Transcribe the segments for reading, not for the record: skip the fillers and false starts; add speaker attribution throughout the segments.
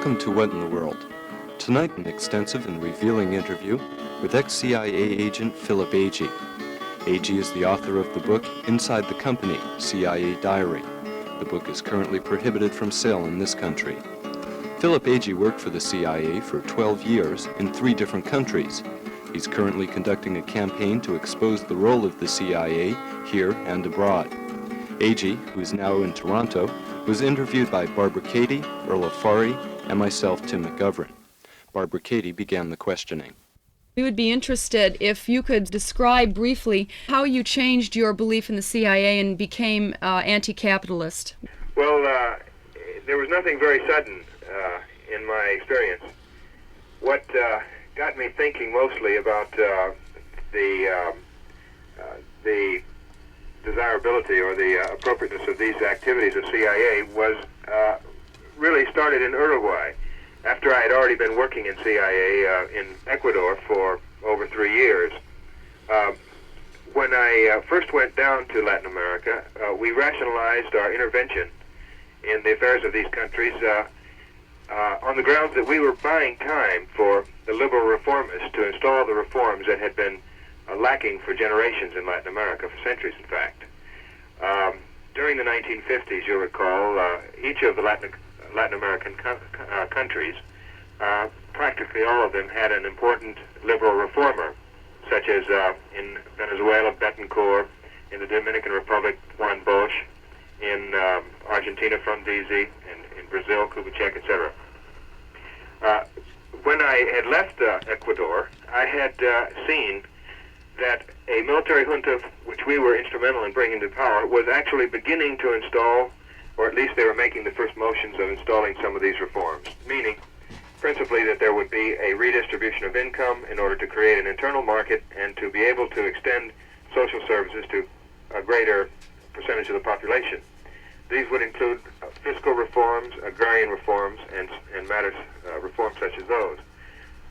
Speaker 1: Welcome to What in the World. Tonight, an extensive and revealing interview with ex-CIA agent Phillip Agee. Agee is the author of the book Inside the Company, CIA Diary. The book is currently prohibited from sale in this country. Phillip Agee worked for the CIA for 12 years in 3 different countries. He's currently conducting a campaign to expose the role of the CIA here and abroad. Agee, who is now in Toronto, was interviewed by Barbara Cady, Earl Ofari, and myself, Tim McGovern. Barbara Cady began the questioning.
Speaker 2: We would be interested if you could describe briefly how you changed your belief in the CIA and became anti-capitalist.
Speaker 3: Well, there was nothing very sudden in my experience. What got me thinking mostly about the desirability or the appropriateness of these activities of CIA was really started in Uruguay. After I had already been working in CIA in Ecuador for over 3 years. When I first went down to Latin America, we rationalized our intervention in the affairs of these countries on the grounds that we were buying time for the liberal reformists to install the reforms that had been lacking for generations in Latin America, for centuries in fact. During the 1950s, you'll recall, each of the Latin American countries, practically all of them had an important liberal reformer, such as in Venezuela, Betancourt, in the Dominican Republic, Juan Bosch, in Argentina, Frondizi, in Brazil, Kubitschek, etc. When I had left Ecuador, I had seen that a military junta, which we were instrumental in bringing to power, was actually beginning to install, or at least they were making the first motions of installing some of these reforms, meaning principally that there would be a redistribution of income in order to create an internal market and to be able to extend social services to a greater percentage of the population. These would include fiscal reforms, agrarian reforms, and matters, reforms such as those.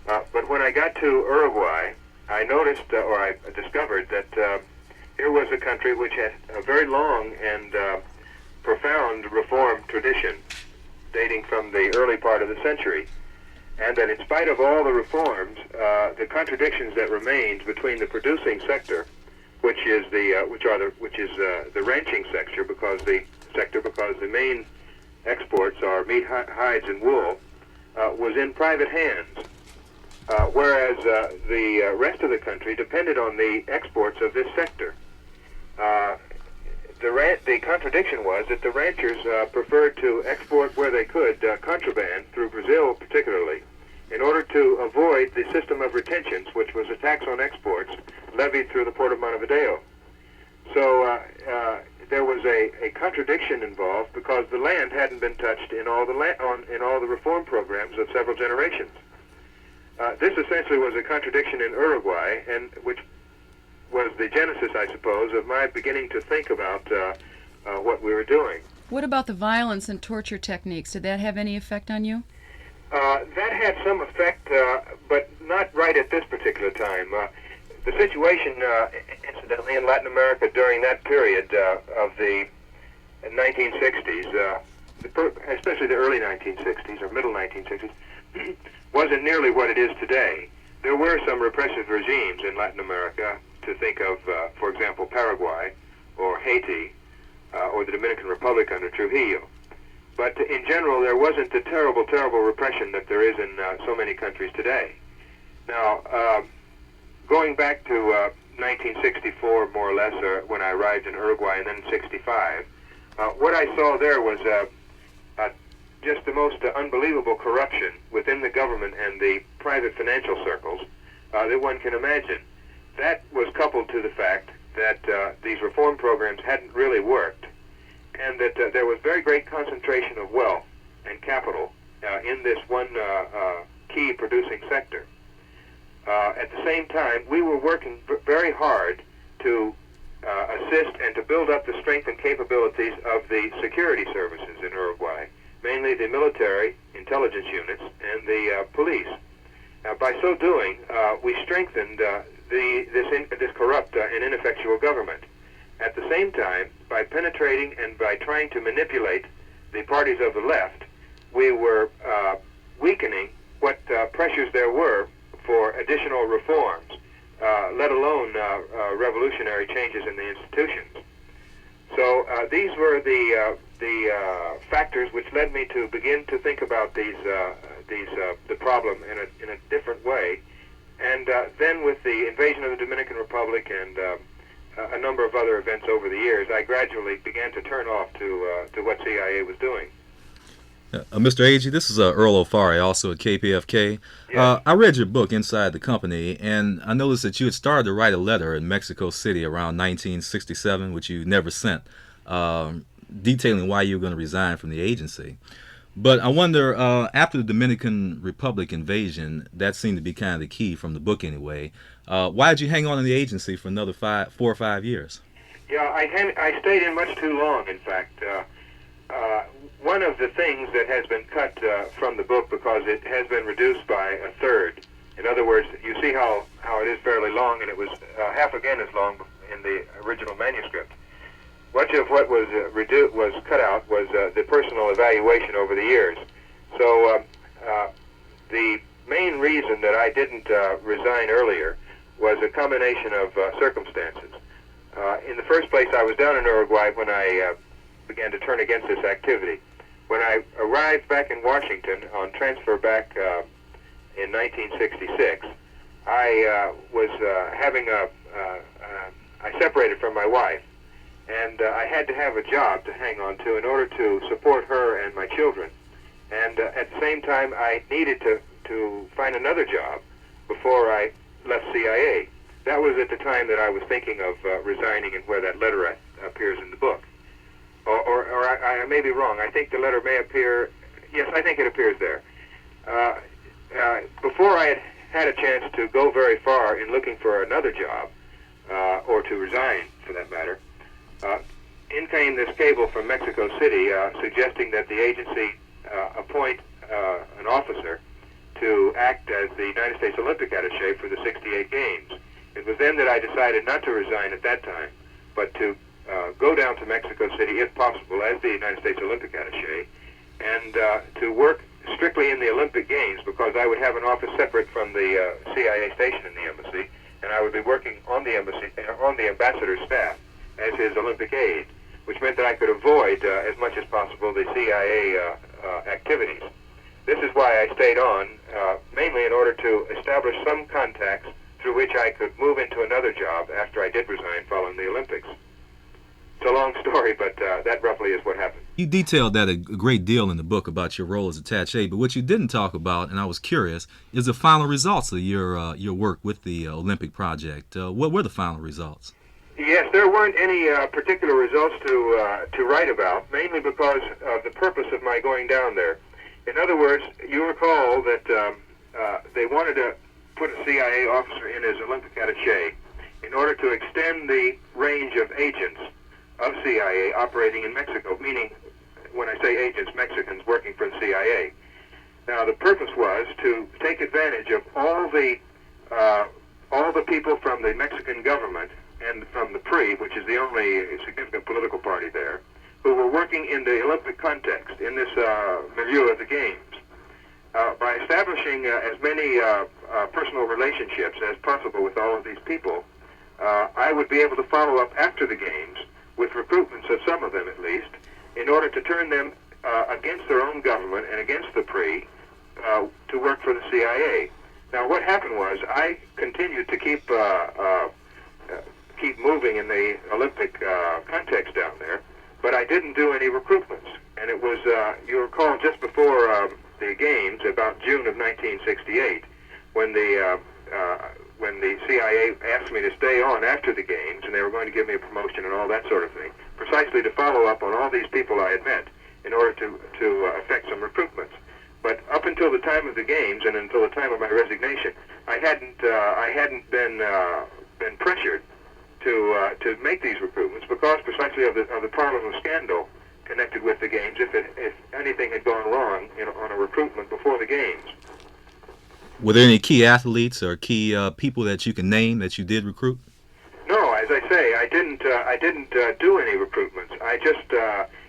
Speaker 3: But when I got to Uruguay, I noticed, or I discovered that here was a country which had a very long and profound reform tradition dating from the early part of the century, and that in spite of all the reforms, the contradictions that remained between the producing sector, which is the ranching sector, because the main exports are meat, hides, and wool, was in private hands, whereas the rest of the country depended on the exports of this sector. The contradiction was that the ranchers preferred to export where they could, contraband, through Brazil particularly, in order to avoid the system of retentions, which was a tax on exports levied through the port of Montevideo. So there was a contradiction involved because the land hadn't been touched in all the reform programs of several generations. This essentially was a contradiction in Uruguay, and which was the genesis, I suppose, of my beginning to think about what we were doing.
Speaker 2: What about the violence and torture techniques? Did that have any effect on you?
Speaker 3: That had some effect, but not right at this particular time. The situation, incidentally, in Latin America during that period of the 1960s, especially the early 1960s or middle 1960s, wasn't nearly what it is today. There were some repressive regimes in Latin America, to think of, for example, Paraguay or Haiti or the Dominican Republic under Trujillo. But in general, there wasn't the terrible, terrible repression that there is in so many countries today. Now, going back to 1964, more or less, when I arrived in Uruguay, and then 65, what I saw there was just the most unbelievable corruption within the government and the private financial circles that one can imagine. That was coupled to the fact that these reform programs hadn't really worked, and that there was very great concentration of wealth and capital in this one key producing sector. At the same time, we were working very hard to assist and to build up the strength and capabilities of the security services in Uruguay, mainly the military intelligence units and the police. By so doing, we strengthened this corrupt and ineffectual government. At the same time, by penetrating and by trying to manipulate the parties of the left, we were weakening what pressures there were for additional reforms, let alone revolutionary changes in the institutions. So these were the factors which led me to begin to think about the problem in a different way. And then with the invasion of the Dominican Republic and a number of other events over the years, I gradually began to turn off to what CIA was doing.
Speaker 4: Mr. Agee, this is Earl Ofari, also at KPFK.
Speaker 3: Yes.
Speaker 4: I read your book, Inside the Company, and I noticed that you had started to write a letter in Mexico City around 1967, which you never sent, detailing why you were going to resign from the agency. But I wonder, after the Dominican Republic invasion, that seemed to be kind of the key from the book anyway. Why did you hang on in the agency for another 4 or 5 years?
Speaker 3: Yeah, I stayed in much too long, in fact. One of the things that has been cut from the book, because it has been reduced by a third. In other words, you see how it is fairly long, and it was half again as long in the original manuscript. Much of what was cut out was the personal evaluation over the years. So the main reason that I didn't resign earlier was a combination of circumstances. In the first place, I was down in Uruguay when I began to turn against this activity. When I arrived back in Washington on transfer back in 1966, I was I separated from my wife, and I had to have a job to hang on to in order to support her and my children. And at the same time, I needed to find another job before I left CIA. That was at the time that I was thinking of resigning, and where that letter appears in the book. Or I may be wrong. I think the letter may appear. Yes, I think it appears there. Before I had a chance to go very far in looking for another job, or to resign, for that matter, in came this cable from Mexico City suggesting that the agency appoint an officer to act as the United States Olympic attaché for the '68 Games. It was then that I decided not to resign at that time, but to go down to Mexico City, if possible, as the United States Olympic attaché, and to work strictly in the Olympic Games, because I would have an office separate from the CIA station in the embassy, and I would be working on the embassy, on the ambassador's staff as his Olympic aide, which meant that I could avoid as much as possible the CIA activities. This is why I stayed on, mainly in order to establish some contacts through which I could move into another job after I did resign following the Olympics. It's a long story, but that roughly is what happened.
Speaker 4: You detailed that a great deal in the book about your role as attaché, but what you didn't talk about, and I was curious, is the final results of your work with the Olympic project. What were the final results?
Speaker 3: Yes, there weren't any particular results to write about, mainly because of the purpose of my going down there. In other words, you recall that they wanted to put a CIA officer in as Olympic attaché in order to extend the range of agents of CIA operating in Mexico, meaning, when I say agents, Mexicans working for the CIA. Now, the purpose was to take advantage of all the people from the Mexican government and from the PRI, which is the only significant political party there, who were working in the Olympic context, in this milieu of the Games. By establishing as many personal relationships as possible with all of these people, I would be able to follow up after the Games with recruitments of some of them at least, in order to turn them against their own government and against the PRI to work for the CIA. Now, what happened was I continued to keep moving in the Olympic context down there, but I didn't do any recruitments. And it was, you recall, just before the Games, about June of 1968, when the CIA asked me to stay on after the Games, and they were going to give me a promotion and all that sort of thing, precisely to follow up on all these people I had met in order to effect some recruitments. But up until the time of the Games and until the time of my resignation, I hadn't been pressured to make these recruitments, because precisely of the problem of scandal connected with the Games, if anything had gone wrong on a recruitment before the Games.
Speaker 4: Were there any key athletes or key people that you can name that you did recruit?
Speaker 3: No, as I say, I didn't do any recruitments. I just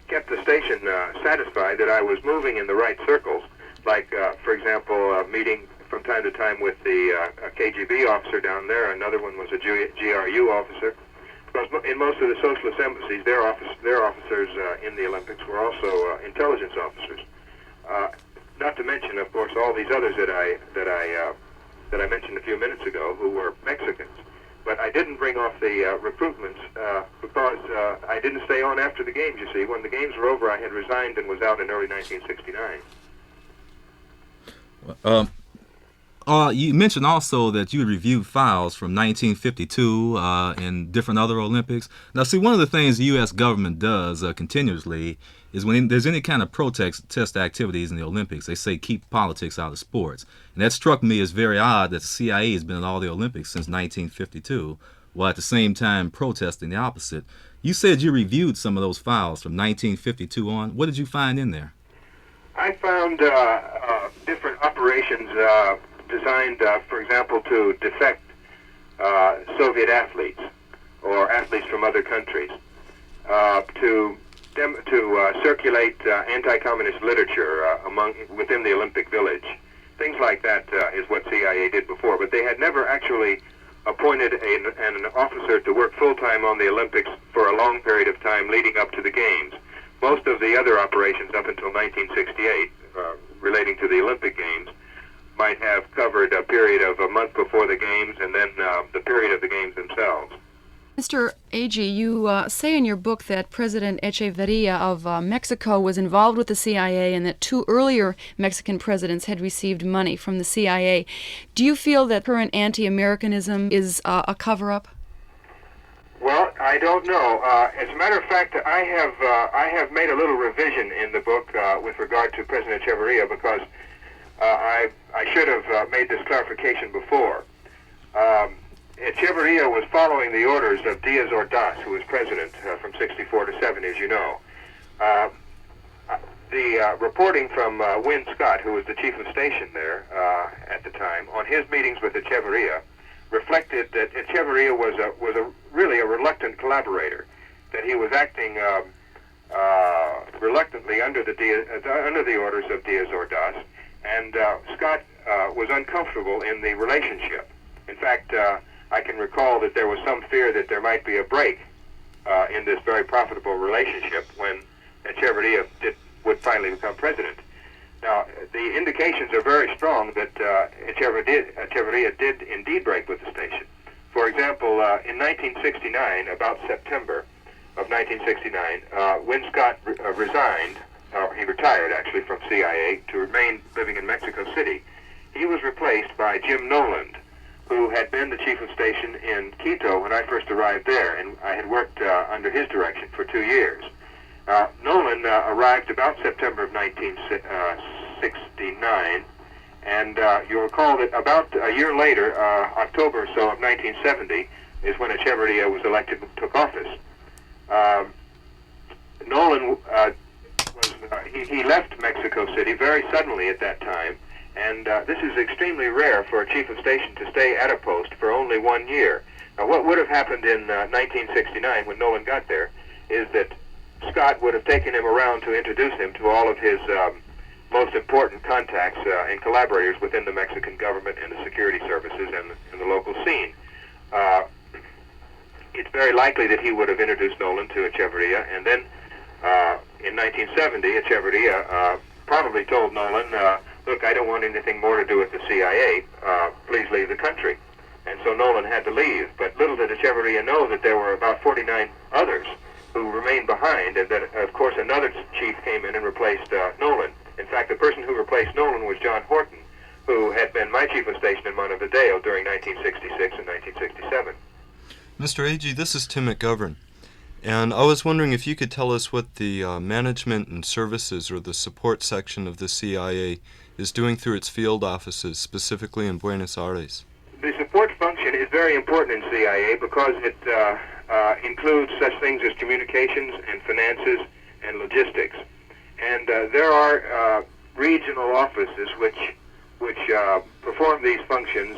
Speaker 3: kept the station satisfied that I was moving in the right circles, like, for example, meeting from time to time with the KGB officer down there. Another one was a GRU officer. Because in most of the socialist embassies, their officers in the Olympics were also intelligence officers. Not to mention, of course, all these others that I mentioned a few minutes ago, who were Mexicans. But I didn't bring off the recruitments because I didn't stay on after the games. You see, when the games were over, I had resigned and was out in early 1969.
Speaker 4: You mentioned also that you reviewed files from 1952 and different other Olympics. Now, see, one of the things the U.S. government does continuously is when there's any kind of protest activities in the Olympics, they say keep politics out of sports. And that struck me as very odd that the CIA has been at all the Olympics since 1952, while at the same time protesting the opposite. You said you reviewed some of those files from 1952 on. What did you find in there?
Speaker 3: I found different operations designed, for example, to defect Soviet athletes or athletes from other countries, to circulate anti-communist literature within the Olympic Village. Things like that is what CIA did before, but they had never actually appointed an officer to work full-time on the Olympics for a long period of time leading up to the Games. Most of the other operations up until 1968 relating to the Olympic Games might have covered a period of a month before the Games and then the period of the Games themselves.
Speaker 2: Mr. Agee, you say in your book that President Echeverria of Mexico was involved with the CIA and that 2 earlier Mexican presidents had received money from the CIA. Do you feel that current anti-Americanism is a cover-up?
Speaker 3: Well, I don't know. As a matter of fact, I have made a little revision in the book with regard to President Echeverria because I should have made this clarification before. Echeverria was following the orders of Diaz Ordaz, who was president from 64 to 7, as you know. The reporting from Win Scott, who was the chief of station there at the time, on his meetings with Echeverria, reflected that Echeverria was really a reluctant collaborator, that he was acting reluctantly under the orders of Diaz Ordaz, and Scott was uncomfortable in the relationship. In fact, I can recall that there was some fear that there might be a break in this very profitable relationship when Echeverria would finally become president. Now, the indications are very strong that Echeverria did indeed break with the station. For example, in 1969, about September of 1969, when Scott resigned, he retired actually from CIA to remain living in Mexico City, he was replaced by Jim Noland, who had been the chief of station in Quito when I first arrived there, and I had worked under his direction for 2 years. Nolan arrived about September of 1969, and you'll recall that about a year later, October or so of 1970, is when Echeverria was elected and took office. Nolan he left Mexico City very suddenly at that time, and this is extremely rare for a chief of station to stay at a post for only 1 year. Now, what would have happened in 1969 when Nolan got there is that Scott would have taken him around to introduce him to all of his most important contacts and collaborators within the Mexican government and the security services and the local scene. It's very likely that he would have introduced Nolan to Echeverria, and then in 1970, Echeverria probably told Nolan, look, I don't want anything more to do with the CIA. Please leave the country. And so Nolan had to leave. But little did Echeverria know that there were about 49 others who remained behind, and that, of course, another chief came in and replaced Nolan. In fact, the person who replaced Nolan was John Horton, who had been my chief of station in Montevideo during 1966 and 1967.
Speaker 1: Mr. Agee, this is Tim McGovern. And I was wondering if you could tell us what the management and services or the support section of the CIA is doing through its field offices, specifically in Buenos Aires.
Speaker 3: The support function is very important in CIA because it includes such things as communications and finances and logistics. And there are regional offices which perform these functions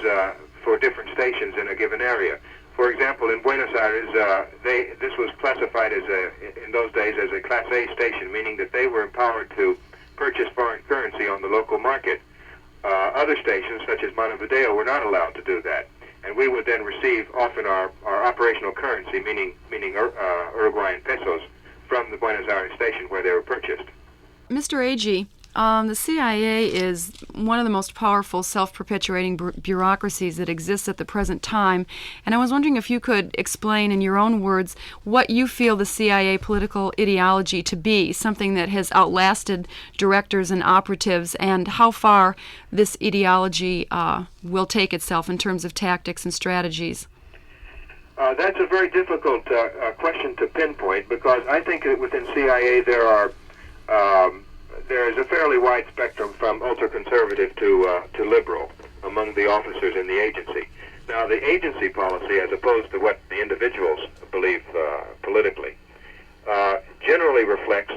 Speaker 3: for different stations in a given area. For example, in Buenos Aires, this was classified in those days as a Class A station, meaning that they were empowered to purchase foreign currency on the local market. Other stations, such as Montevideo, were not allowed to do that. And we would then receive often our operational currency, meaning Uruguayan pesos, from the Buenos Aires station where they were purchased.
Speaker 2: Mr. Agee, the CIA is one of the most powerful self-perpetuating bureaucracies that exists at the present time, and I was wondering if you could explain in your own words what you feel the CIA political ideology to be, something that has outlasted directors and operatives, and how far this ideology will take itself in terms of tactics and strategies.
Speaker 3: That's a very difficult question to pinpoint, because I think that within CIA there is a fairly wide spectrum from ultra-conservative to liberal among the officers in the agency. Now, the agency policy, as opposed to what the individuals believe politically, generally reflects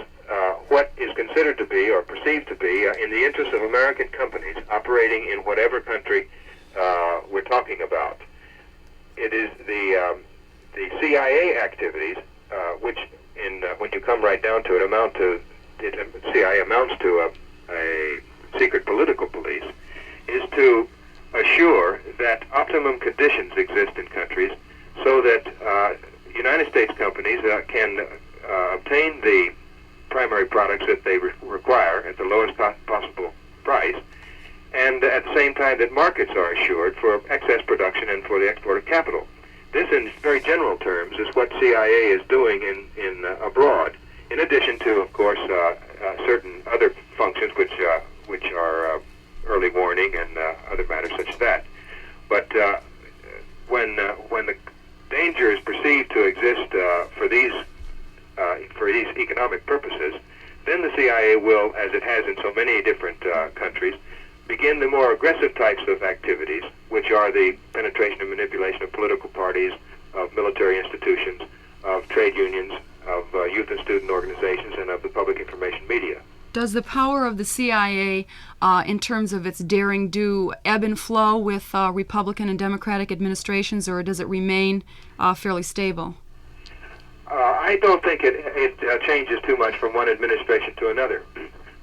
Speaker 3: what is considered to be or perceived to be in the interest of American companies operating in whatever country we're talking about. It is the CIA activities, which, when you come right down to it, CIA amounts to a secret political police, is to assure that optimum conditions exist in countries so that United States companies can obtain the primary products that they require at the lowest possible price, and at the same time that markets are assured for excess production and for the export of capital. This, in very general terms, is what CIA is doing in abroad, in addition to, of course, certain other functions which are early warning and other matters such as that. But when the danger is perceived to exist for these economic purposes, then the CIA will, as it has in so many different countries, begin the more aggressive types of activities, which are the penetration and manipulation of political parties, of military institutions, of trade unions, of youth and student organizations, and of the public information media.
Speaker 2: Does the power of the CIA, in terms of its daring do, ebb and flow with Republican and Democratic administrations, or does it remain fairly stable?
Speaker 3: I don't think it changes too much from one administration to another.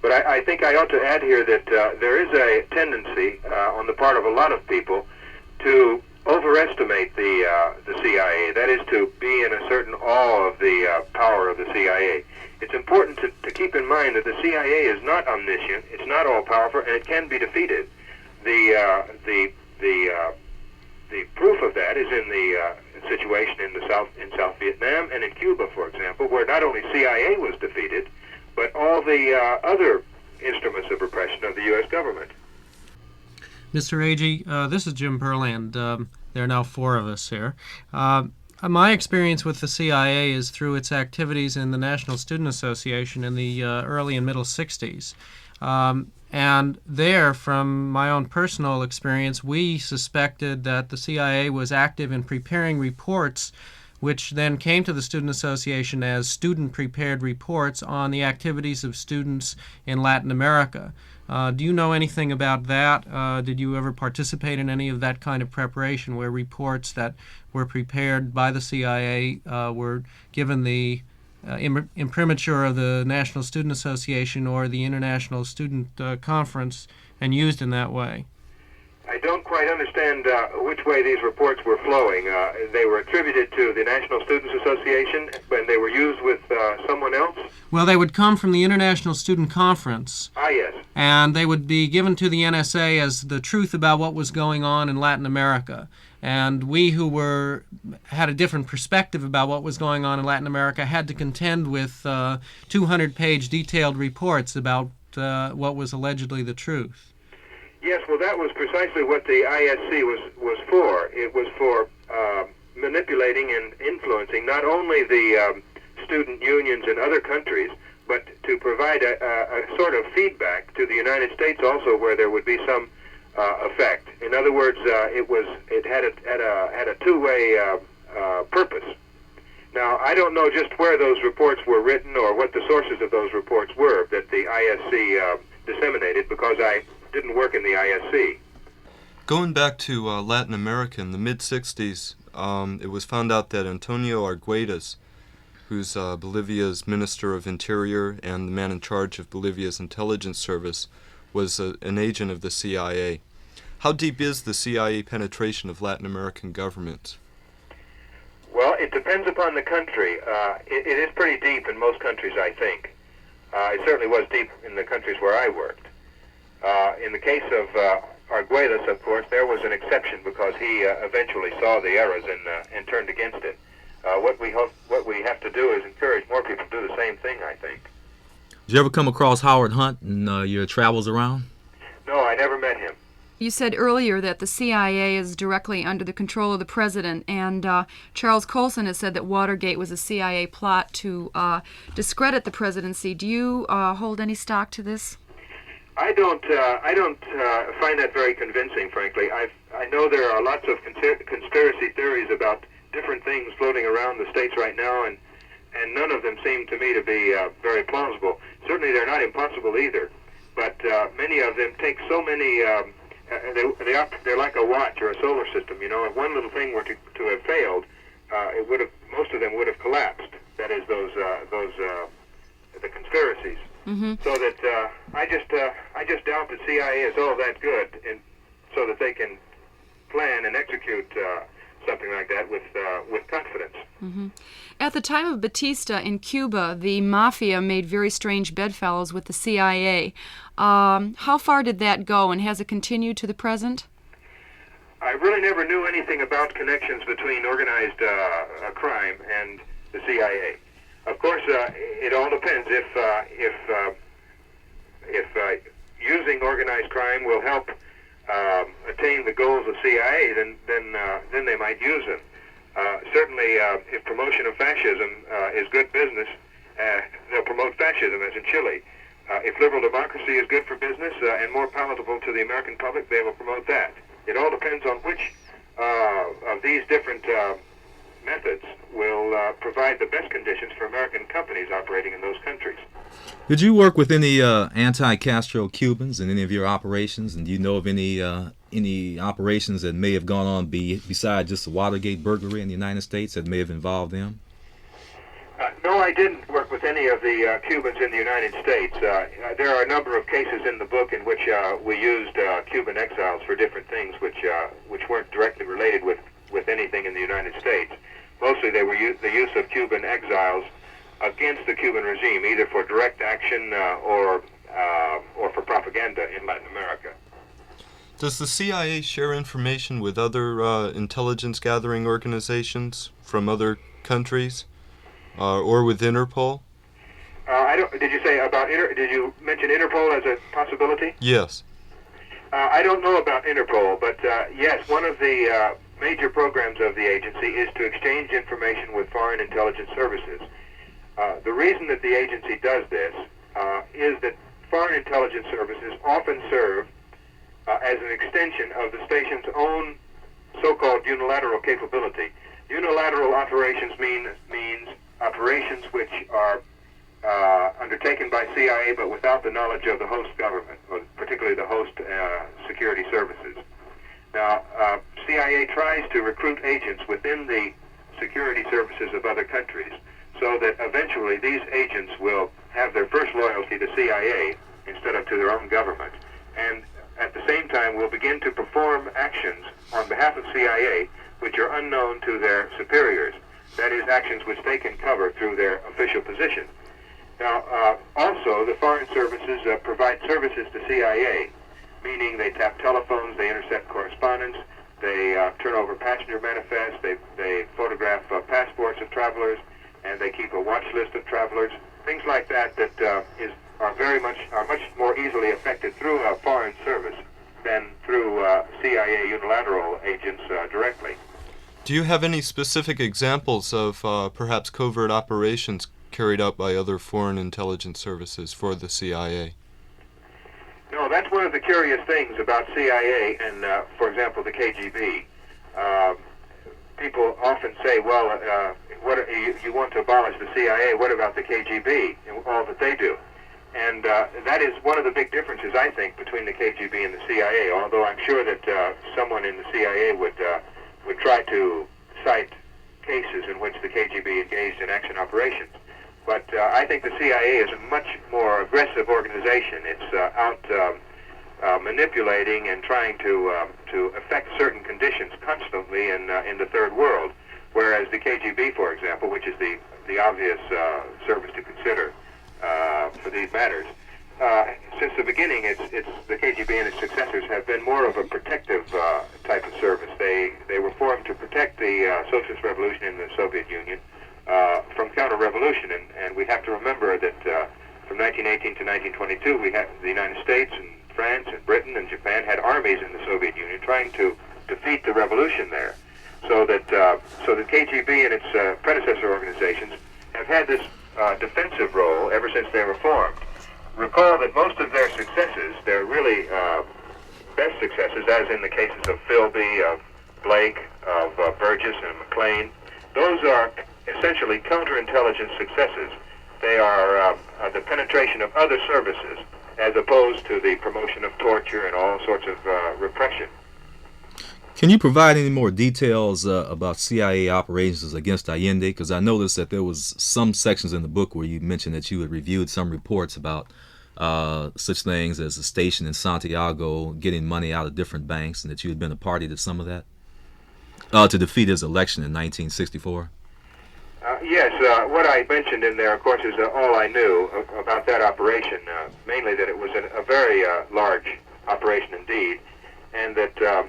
Speaker 3: But I think I ought to add here that there is a tendency on the part of a lot of people to overestimate the CIA. That is, to be in a certain awe of the power of the CIA. It's important to keep in mind that the CIA is not omniscient. It's not all powerful, and it can be defeated. The proof of that is in the situation in South Vietnam and in Cuba, for example, where not only CIA was defeated, but all the other instruments of repression of the U.S. government.
Speaker 5: Mr. Agee, this is Jim Perland. There are now four of us here. My experience with the CIA is through its activities in the National Student Association in the early and middle 60s. And there, from my own personal experience, we suspected that the CIA was active in preparing reports which then came to the Student Association as student-prepared reports on the activities of students in Latin America. Do you know anything about that? Did you ever participate in any of that kind of preparation where reports that were prepared by the CIA were given the imprimatur of the National Student Association or the International Student Conference and used in that way?
Speaker 3: I don't quite understand which way these reports were flowing. They were attributed to the National Students Association, and they were used with someone else?
Speaker 5: Well, they would come from the International Student Conference.
Speaker 3: Ah, yes.
Speaker 5: And they would be given to the NSA as the truth about what was going on in Latin America. And we who had a different perspective about what was going on in Latin America had to contend with 200-page detailed reports about what was allegedly the truth.
Speaker 3: Yes, well, that was precisely what the ISC was for. It was for manipulating and influencing not only the student unions in other countries, but to provide a sort of feedback to the United States also, where there would be some effect. In other words, it had a two-way purpose. Now, I don't know just where those reports were written or what the sources of those reports were that the ISC disseminated, because I didn't work in the ISC.
Speaker 1: Going back to Latin America in the mid-60s, it was found out that Antonio Arguedas who's Bolivia's Minister of Interior and the man in charge of Bolivia's intelligence service, was an agent of the CIA. How deep is the CIA penetration of Latin American governments?
Speaker 3: Well, it depends upon the country. It is pretty deep in most countries, I think. It certainly was deep in the countries where I worked. In the case of Arguelles, of course, there was an exception because he eventually saw the errors and turned against it. What we have to do is encourage more people to do the same thing, I think.
Speaker 4: Did you ever come across Howard Hunt in your travels around?
Speaker 3: No, I never met him.
Speaker 2: You said earlier that the CIA is directly under the control of the president, and Charles Colson has said that Watergate was a CIA plot to discredit the presidency. Do you hold any stock to this?
Speaker 3: I don't find that very convincing, frankly. I know there are lots of conspiracy theories about different things floating around the states right now, and none of them seem to me to be very plausible. Certainly they're not impossible either, but many of them take so many... they're like a watch or a solar system. You know, if one little thing were to have failed, most of them would have collapsed. That is, the conspiracies.
Speaker 2: Mm-hmm.
Speaker 3: So that I just doubt the CIA is all that good, and so that they can plan and execute something like that with confidence.
Speaker 2: Mm-hmm. At the time of Batista in Cuba, the mafia made very strange bedfellows with the CIA. How far did that go, and has it continued to the present?
Speaker 3: I really never knew anything about connections between organized crime and the CIA. Of course, it all depends. If using organized crime will help attain the goals of CIA, then they might use them. Certainly, if promotion of fascism is good business, they'll promote fascism, as in Chile. If liberal democracy is good for business and more palatable to the American public, they will promote that. It all depends on which of these different methods will provide the best conditions for American companies operating in those countries.
Speaker 4: Did you work with any anti-Castro Cubans in any of your operations, and do you know of any operations that may have gone on besides just the Watergate burglary in the United States that may have involved them?
Speaker 3: No, I didn't work with any of the Cubans in the United States. There are a number of cases in the book in which we used Cuban exiles for different things which weren't directly related with anything in the United States. Mostly they were the use of Cuban exiles against the Cuban regime, either for direct action or for propaganda in Latin America.
Speaker 1: Does the CIA share information with other intelligence gathering organizations from other countries? Or with Interpol?
Speaker 3: Did you say about Did you mention Interpol as a possibility?
Speaker 1: Yes.
Speaker 3: I don't know about Interpol, but yes, one of the major programs of the agency is to exchange information with foreign intelligence services. The reason that the agency does this is that foreign intelligence services often serve as an extension of the station's own so-called unilateral capability. Unilateral operations means operations which are undertaken by CIA but without the knowledge of the host government, or particularly the host security services. Now, CIA tries to recruit agents within the security services of other countries so that eventually these agents will have their first loyalty to CIA instead of to their own government, and at the same time will begin to perform actions on behalf of CIA which are unknown to their superiors. That is, actions which they can cover through their official position. Now, also, the foreign services provide services to CIA, meaning they tap telephones, they intercept correspondence, they turn over passenger manifests, they photograph passports of travelers, and they keep a watch list of travelers. Things like that are much more easily affected through a foreign service than through CIA unilateral agents directly.
Speaker 1: Do you have any specific examples of perhaps covert operations carried out by other foreign intelligence services for the CIA?
Speaker 3: No, that's one of the curious things about CIA and, for example, the KGB. People often say, well, you want to abolish the CIA, what about the KGB and all that they do? And that is one of the big differences, I think, between the KGB and the CIA, although I'm sure that someone in the CIA would try to cite cases in which the KGB engaged in action operations. But I think the CIA is a much more aggressive organization. It's out manipulating and trying to affect certain conditions constantly in the third world, whereas the KGB, for example, which is the obvious service to consider for these matters, since the beginning, it's the KGB and its successors have been more of a protective type of service. They were formed to protect the socialist revolution in the Soviet Union from counter-revolution, and we have to remember that from 1918 to 1922, we had the United States and France and Britain and Japan had armies in the Soviet Union trying to defeat the revolution there. So that KGB and its predecessor organizations have had this defensive role ever since they were formed. Recall that most of their successes, their really best successes, as in the cases of Philby, of Blake, of Burgess and McLean, those are essentially counterintelligence successes. They are the penetration of other services as opposed to the promotion of torture and all sorts of repression.
Speaker 4: Can you provide any more details about CIA operations against Allende? Because I noticed that there was some sections in the book where you mentioned that you had reviewed some reports about such things as a station in Santiago getting money out of different banks, and that you had been a party to some of that to defeat his election in 1964.
Speaker 3: Yes, what I mentioned in there, of course, is all I knew about that operation, mainly that it was a very large operation indeed, and that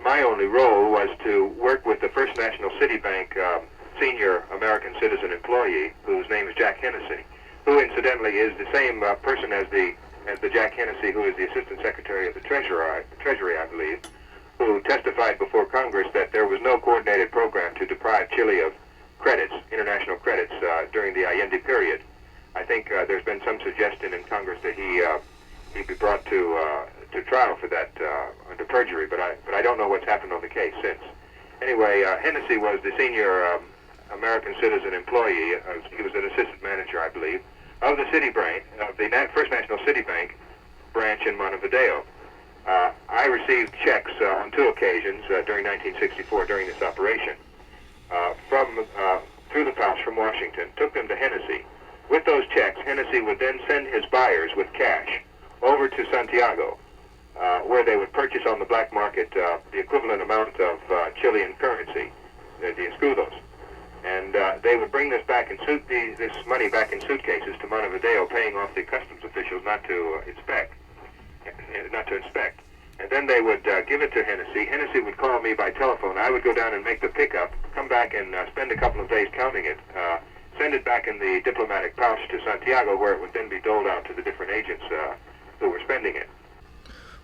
Speaker 3: my only role was to work with the First National City Bank senior American citizen employee, whose name is Jack Hennessy, who incidentally is the same person as the Jack Hennessy who is the Assistant Secretary of the Treasury, I believe, who testified before Congress that there was no coordinated program to deprive Chile of credits, international credits, during the Allende period. I think there's been some suggestion in Congress that he be brought to trial for that under perjury, but I don't know what's happened on the case since. Anyway, Hennessy was the senior American citizen employee. He was an assistant manager, I believe, of the City Bank, of the First National City Bank branch in Montevideo. I received checks on two occasions during 1964 during this operation through the pouch from Washington, took them to Hennessy. With those checks, Hennessy would then send his buyers with cash over to Santiago, where they would purchase on the black market the equivalent amount of Chilean currency, the escudos. And they would bring this money back in suitcases to Montevideo, paying off the customs officials not to inspect. And then they would give it to Hennessy. Hennessy would call me by telephone. I would go down and make the pickup, come back and spend a couple of days counting it, send it back in the diplomatic pouch to Santiago, where it would then be doled out to the different agents who were spending it.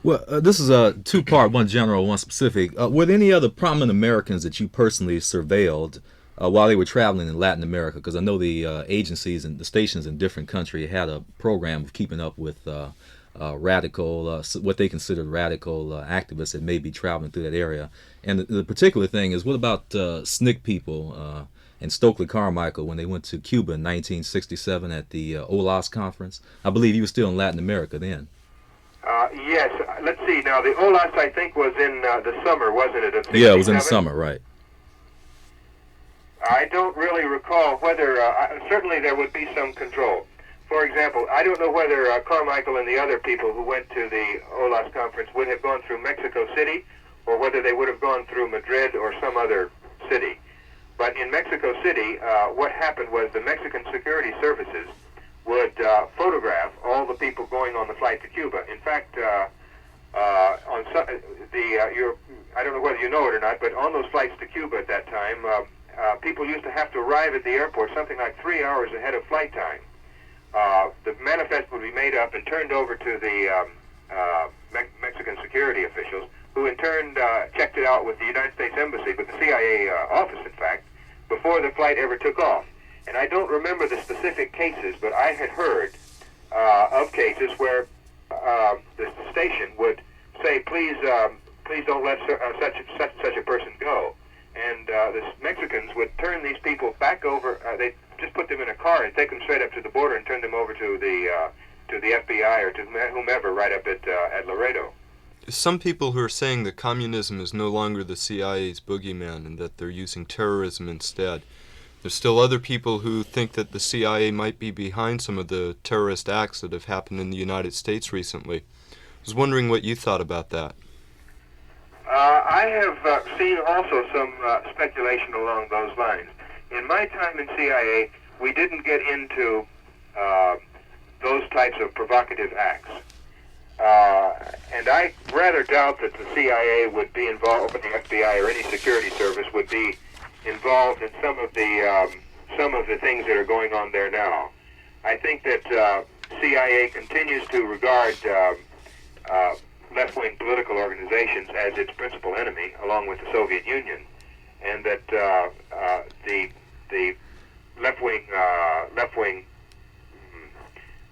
Speaker 4: Well, this is a two-part, one general, one specific. Were there any other prominent Americans that you personally surveilled while they were traveling in Latin America? Because I know the agencies and the stations in different countries had a program of keeping up with radical, what they considered radical activists that may be traveling through that area. And the particular thing is, what about SNCC people and Stokely Carmichael when they went to Cuba in 1967 at the OLAS conference? I believe you were still in Latin America then.
Speaker 3: Yes. Let's see. Now, the OLAS, I think, was in the summer, wasn't it? Of 67?
Speaker 4: Yeah, it was in the summer, right.
Speaker 3: I don't really recall whether, certainly there would be some control. For example, I don't know whether Carmichael and the other people who went to the OLAS conference would have gone through Mexico City, or whether they would have gone through Madrid or some other city. But in Mexico City, what happened was the Mexican security services would photograph all the people going on the flight to Cuba. In fact, I don't know whether you know it or not, but on those flights to Cuba at that time, people used to have to arrive at the airport something like 3 hours ahead of flight time. The manifest would be made up and turned over to the Mexican security officials, who in turn checked it out with the United States Embassy, with the CIA office, in fact, before the flight ever took off. And I don't remember the specific cases, but I had heard of cases where the station would say, please don't let such a person go. And the Mexicans would turn these people back over. They just put them in a car and take them straight up to the border and turn them over to the FBI or to whomever right up at Laredo.
Speaker 1: Some people who are saying that communism is no longer the CIA's boogeyman and that they're using terrorism instead. There's still other people who think that the CIA might be behind some of the terrorist acts that have happened in the United States recently. I was wondering what you thought about that.
Speaker 3: I have seen also some speculation along those lines. In my time in CIA, we didn't get into those types of provocative acts. And I rather doubt that the CIA would be involved, or the FBI or any security service would be involved in some of the things that are going on there now. I think that CIA continues to regard left-wing political organizations as its principal enemy, along with the Soviet Union, and that the left-wing,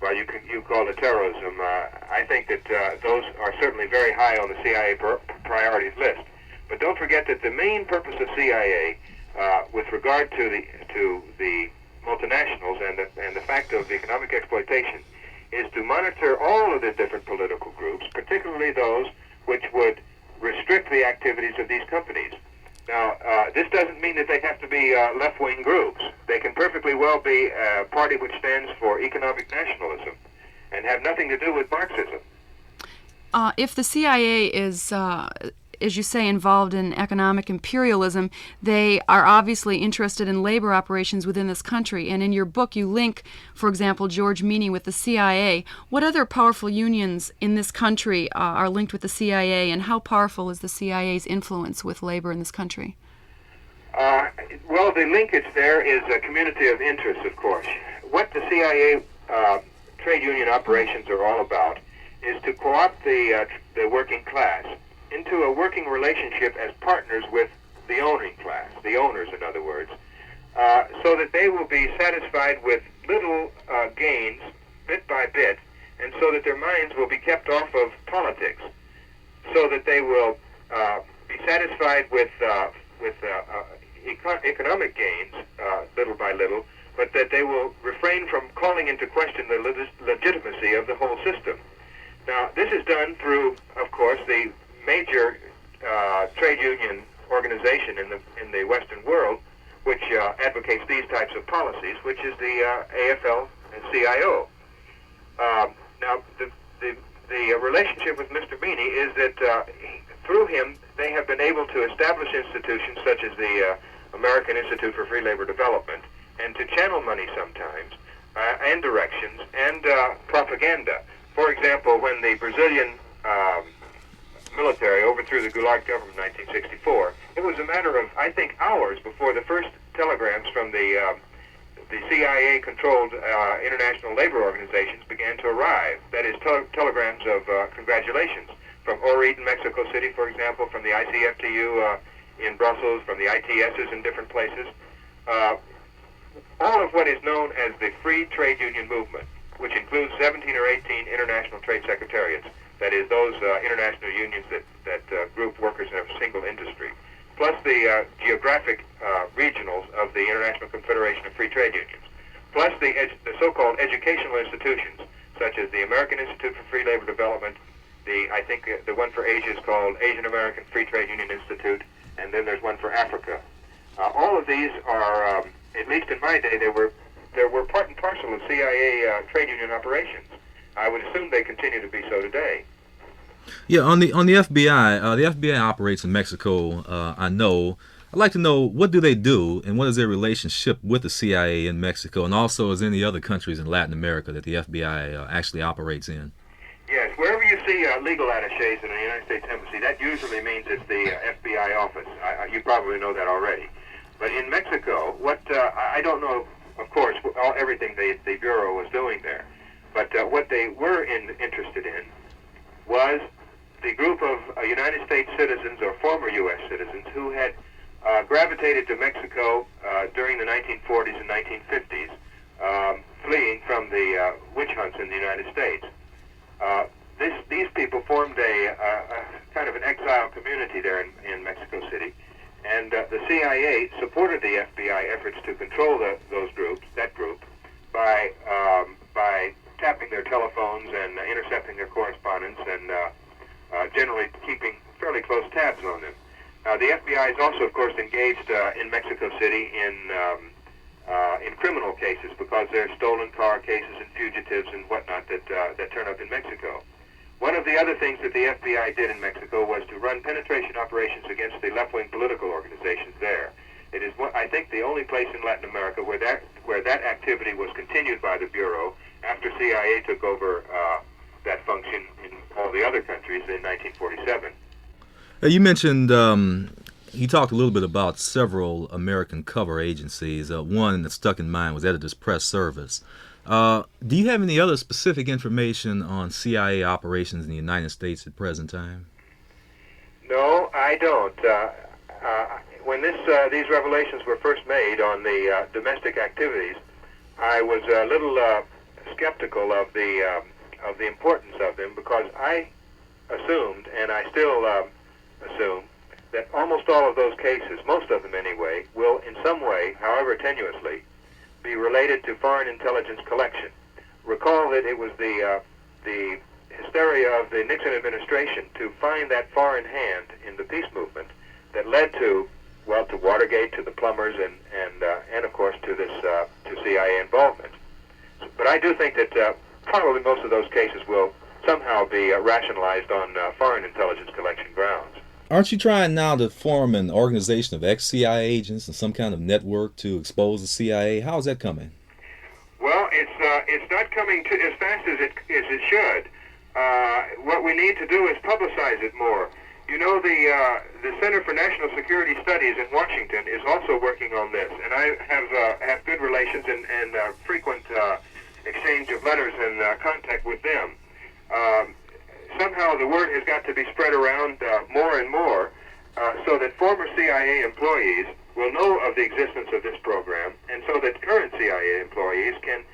Speaker 3: well, you call it terrorism. I think that those are certainly very high on the CIA priorities list. But don't forget that the main purpose of CIA, with regard to the multinationals and the fact of economic exploitation, is to monitor all of the different political groups, particularly those which would restrict the activities of these companies. Now, this doesn't mean that they have to be left-wing groups. They can perfectly well be a party which stands for economic nationalism and have nothing to do with Marxism.
Speaker 2: If the CIA is, as you say, involved in economic imperialism, they are obviously interested in labor operations within this country. And in your book, you link, for example, George Meany with the CIA. What other powerful unions in this country are linked with the CIA, and how powerful is the CIA's influence with labor in this country?
Speaker 3: Well, the linkage there is a community of interest, of course. What the CIA trade union operations are all about is to co-opt the working class into a working relationship as partners with the owning class, the owners, in other words, so that they will be satisfied with little gains, bit by bit, and so that their minds will be kept off of politics, so that they will be satisfied with economic gains, little by little, but that they will refrain from calling into question the legitimacy of the whole system. Now, this is done through, of course, the major trade union organization in the Western world, which advocates these types of policies, which is the AFL-CIO. Now, the relationship with Mr. Meany is that through him they have been able to establish institutions such as the American Institute for Free Labor Development, and to channel money sometimes, and directions, and propaganda. For example, when the Brazilian military overthrew the Gulag government in 1964, it was a matter of, I think, hours before the first telegrams from the CIA-controlled international labor organizations began to arrive. That is, telegrams of congratulations from ORIT in Mexico City, for example, from the ICFTU in Brussels, from the ITSs in different places. All of what is known as the Free Trade Union Movement, which includes 17 or 18 international trade secretariats. That is, those international unions that group workers in a single industry, plus the geographic regionals of the International Confederation of Free Trade Unions, plus the so-called educational institutions, such as the American Institute for Free Labor Development, I think the one for Asia is called Asian American Free Trade Union Institute, and then there's one for Africa. All of these are, at least in my day, there were part and parcel of CIA trade union operations. I would assume they continue to be so today.
Speaker 4: Yeah, on the FBI, the FBI operates in Mexico. I know. I'd like to know, what do they do, and what is their relationship with the CIA in Mexico, and also is any other countries in Latin America that the FBI actually operates in?
Speaker 3: Yes, wherever you see legal attaches in a United States embassy, that usually means it's the FBI office. You probably know that already. But in Mexico, I don't know, of course, everything the Bureau was doing there. But what they were interested in was the group of United States citizens or former U.S. citizens who had gravitated to Mexico during the 1940s and 1950s, fleeing from the witch hunts in the United States. These people formed a kind of an exile community there in Mexico City, and the CIA supported the FBI efforts to control that group, by tapping their telephones and intercepting their correspondence and generally keeping fairly close tabs on them. The FBI is also, of course, engaged in Mexico City in criminal cases because there are stolen car cases and fugitives and whatnot that turn up in Mexico. One of the other things that the FBI did in Mexico was to run penetration operations against the left-wing political organizations there. It is, I think, the only place in Latin America where that activity was continued by the Bureau after CIA took over that function in all the other countries in 1947.
Speaker 4: You mentioned, you talked a little bit about several American cover agencies. One that stuck in mind was Editor's Press Service. Do you have any other specific information on CIA operations in the United States at present time?
Speaker 3: No, I don't. When these revelations were first made on the domestic activities, I was a little skeptical of the importance of them because I assumed, and I still assume, that almost all of those cases, most of them anyway, will in some way, however tenuously, be related to foreign intelligence collection. Recall that it was the hysteria of the Nixon administration to find that foreign hand in the peace movement that led to Watergate, to the plumbers, and of course to this to CIA involvement. But I do think that probably most of those cases will somehow be rationalized on foreign intelligence collection grounds.
Speaker 4: Aren't you trying now to form an organization of ex-CIA agents and some kind of network to expose the CIA? How is that coming?
Speaker 3: Well, it's not coming as fast as it should. What we need to do is publicize it more. You know, the Center for National Security Studies in Washington is also working on this, and I have good relations and frequent exchange of letters and contact with them. Somehow the word has got to be spread around more and more so that former CIA employees will know of the existence of this program, and so that current CIA employees can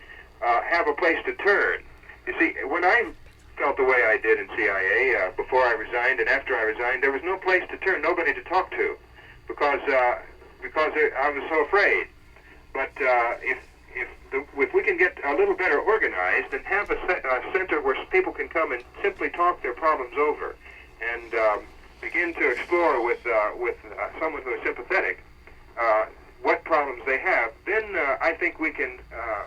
Speaker 3: have a place to turn. You see, when I felt the way I did in CIA before I resigned and after I resigned, there was no place to turn, nobody to talk to, because I was so afraid. But if we can get a little better organized and have a center where people can come and simply talk their problems over and begin to explore with someone who is sympathetic what problems they have, then I think we can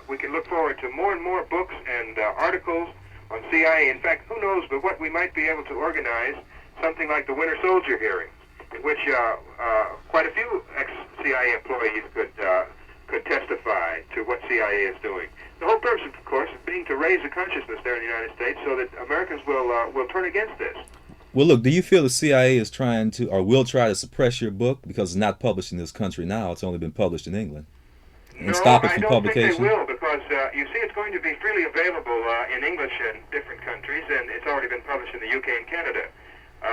Speaker 3: look forward to more and more books and articles on CIA. In fact, who knows but what we might be able to organize something like the Winter Soldier hearings, in which quite a few ex-CIA employees could testify to what CIA is doing. The whole purpose, of course, being to raise the consciousness there in the United States so that Americans will turn against this.
Speaker 4: Well, look, do you feel the CIA is trying to, or will try to suppress your book because it's not published in this country now? It's only been published in England. And stop it from publication?
Speaker 3: I don't think they will, because you see, it's going to be freely available in English in different countries, and it's already been published in the UK and Canada.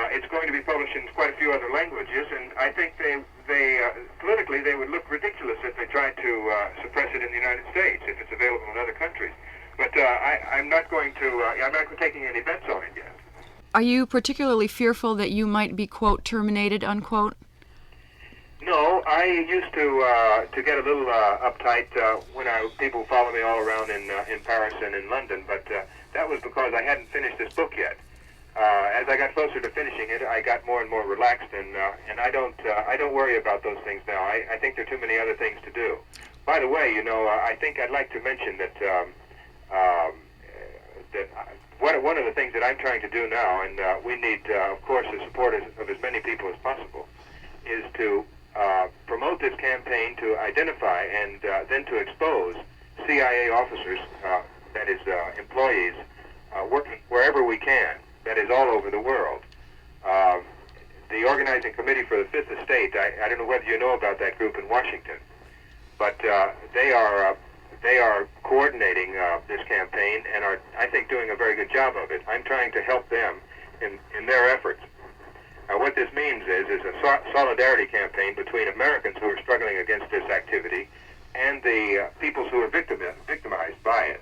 Speaker 3: It's going to be published in quite a few other languages, and I think they politically they would look ridiculous if they tried to suppress it in the United States if it's available in other countries. But I'm not taking any bets on it yet.
Speaker 2: Are you particularly fearful that you might be, quote, terminated, unquote?
Speaker 3: No, I used to get a little uptight when people follow me all around in Paris and in London, but that was because I hadn't finished this book yet. As I got closer to finishing it, I got more and more relaxed, and I don't worry about those things now. I think there are too many other things to do. By the way, you know, I think I'd like to mention that one of the things that I'm trying to do now, and we need, of course, the support of as many people as possible, is to promote this campaign to identify and then to expose CIA officers, that is, employees, working wherever we can. That is all over the world. The organizing committee for the Fifth Estate, I don't know whether you know about that group in Washington, but they are coordinating this campaign and are, I think, doing a very good job of it. I'm trying to help them in their efforts. What this means is a solidarity campaign between Americans who are struggling against this activity and the peoples who are victimized by it.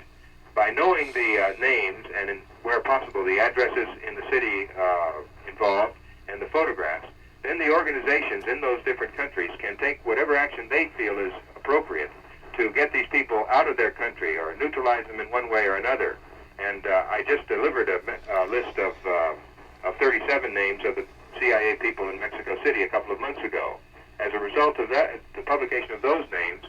Speaker 3: By knowing the names and, where possible, the addresses in the city involved and the photographs, then the organizations in those different countries can take whatever action they feel is appropriate to get these people out of their country or neutralize them in one way or another. And I just delivered a list of of 37 names of the CIA people in Mexico City a couple of months ago. As a result of that, the publication of those names,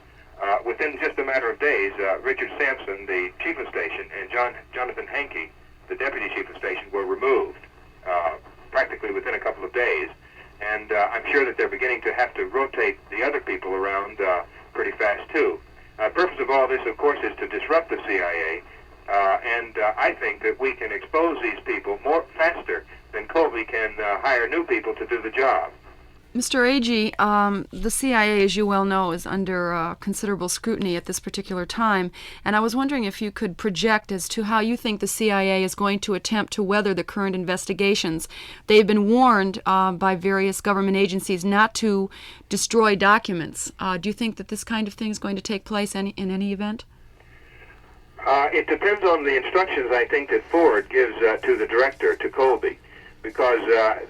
Speaker 3: within just a matter of days, Richard Sampson, the chief of station, and Jonathan Hankey, the deputy chief of station, were removed practically within a couple of days. And I'm sure that they're beginning to have to rotate the other people around pretty fast, too. The purpose of all this, of course, is to disrupt the CIA, and I think that we can expose these people more faster than Colby can hire new people to do the job.
Speaker 2: Mr. Agee, the CIA, as you well know, is under considerable scrutiny at this particular time, and I was wondering if you could project as to how you think the CIA is going to attempt to weather the current investigations. They've been warned by various government agencies not to destroy documents. Do you think that this kind of thing is going to take place in any event?
Speaker 3: It depends on the instructions, I think, that Ford gives to the director, to Colby, because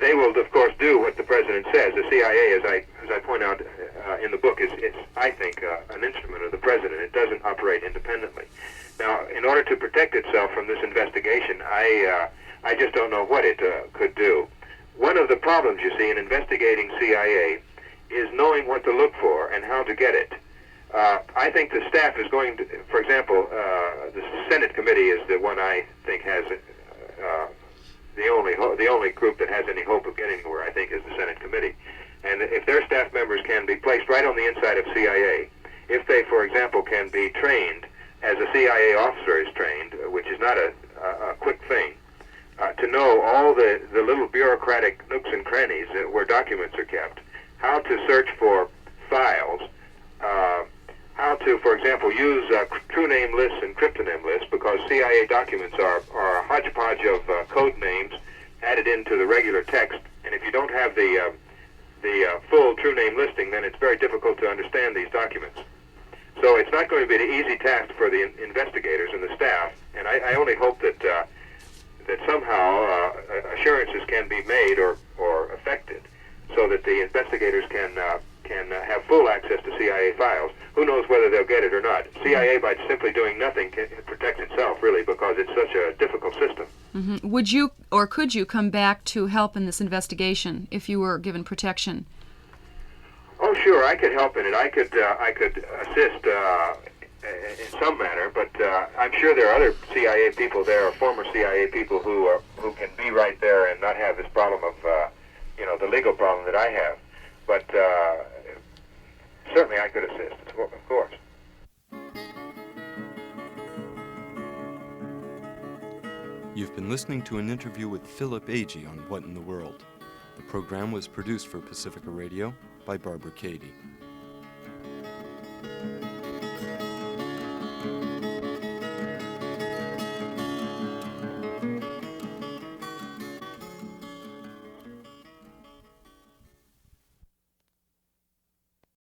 Speaker 3: they will, of course, do what the president says. The CIA, as I point out in the book, is I think, an instrument of the president. It doesn't operate independently. Now, in order to protect itself from this investigation, I just don't know what it could do. One of the problems, you see, in investigating CIA is knowing what to look for and how to get it. I think the staff is going to, for example, the Senate committee is the one I think has the only group that has any hope of getting anywhere, I think, is the Senate committee. And if their staff members can be placed right on the inside of CIA, if they, for example, can be trained as a CIA officer is trained, which is not a quick thing, to know all the little bureaucratic nooks and crannies where documents are kept, how to search for files, how to, for example, use true name lists and cryptonym lists, because CIA documents are a hodgepodge of code names added into the regular text, and if you don't have the full true name listing, then it's very difficult to understand these documents. So it's not going to be an easy task for the investigators and the staff, and I only hope that that somehow assurances can be made or effected so that the investigators can have full access to CIA files. Who knows whether they'll get it or not? CIA, by simply doing nothing, protects itself, really, because it's such a difficult system.
Speaker 2: Mm-hmm. Would you or could you come back to help in this investigation if you were given protection?
Speaker 3: Oh, sure, I could help in it. I could assist in some manner, but I'm sure there are other CIA people there, or former CIA people who can be right there and not have this problem of the legal problem that I have. But certainly I could assist, of course.
Speaker 1: You've been listening to an interview with Phillip Agee on What in the World. The program was produced for Pacifica Radio by Barbara Cady.